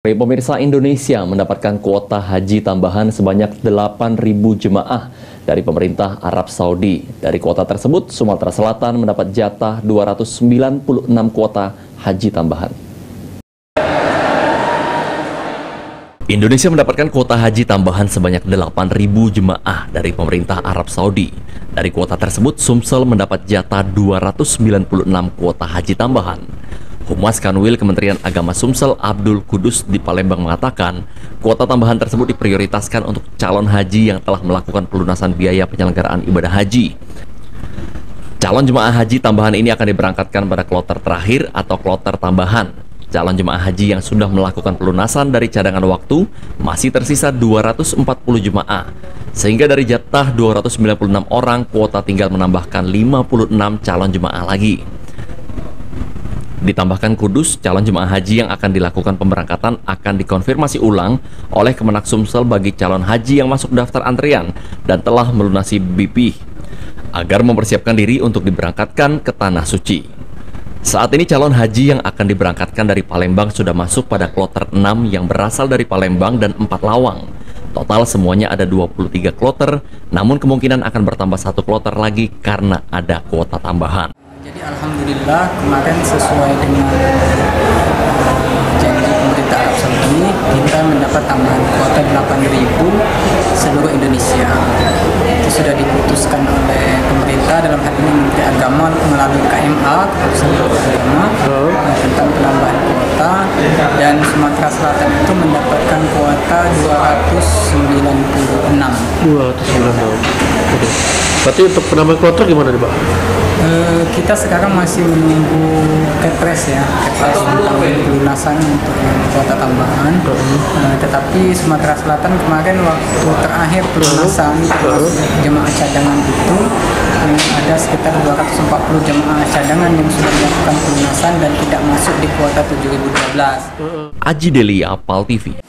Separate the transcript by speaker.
Speaker 1: Pemirsa, Indonesia mendapatkan kuota haji tambahan sebanyak 8.000 jemaah dari pemerintah Arab Saudi. Dari kuota tersebut, Sumatera Selatan mendapat jatah 296 kuota haji tambahan. Indonesia mendapatkan kuota haji tambahan sebanyak 8.000 jemaah dari pemerintah Arab Saudi. Dari kuota tersebut, Sumsel mendapat jatah 296 kuota haji tambahan. Humas Kanwil Kementerian Agama Sumsel Abdul Kudus di Palembang mengatakan, kuota tambahan tersebut diprioritaskan untuk calon haji yang telah melakukan pelunasan biaya penyelenggaraan ibadah haji. Calon jemaah haji tambahan ini akan diberangkatkan pada kloter terakhir atau kloter tambahan. Calon jemaah haji yang sudah melakukan pelunasan dari cadangan waktu masih tersisa 240 jemaah. Sehingga dari jatah 296 orang, kuota tinggal menambahkan 56 calon jemaah lagi. Ditambahkan Kudus, calon jemaah haji yang akan dilakukan pemberangkatan akan dikonfirmasi ulang oleh Kemenak Sumsel bagi calon haji yang masuk daftar antrian dan telah melunasi BP agar mempersiapkan diri untuk diberangkatkan ke Tanah Suci. Saat ini calon haji yang akan diberangkatkan dari Palembang sudah masuk pada kloter 6 yang berasal dari Palembang dan 4 Lawang. Total semuanya ada 23 kloter, namun kemungkinan akan bertambah 1 kloter lagi karena ada kuota tambahan.
Speaker 2: Jadi alhamdulillah kemarin sesuai dengan janji pemerintah Arab Saudi, kita mendapat tambahan kuota 8.000 seluruh Indonesia. Itu sudah diputuskan oleh pemerintah, dalam hal ini Menteri Agama melalui KMA, Keputusan Agama tentang penambahan kuota, dan Sumatera Selatan itu mendapatkan kuota 296.
Speaker 3: Berarti untuk penambahan kuota gimana nih, Pak?
Speaker 2: Kita sekarang masih menunggu Kepres ya, Kepres tentang pelunasan untuk kuota tambahan. Tetapi Sumatera Selatan kemarin waktu terakhir pelunasan jemaah cadangan itu ada sekitar 240 jemaah cadangan yang sudah melakukan pelunasan dan tidak masuk di kuota 7.012.
Speaker 1: Aji Delia, PAL TV.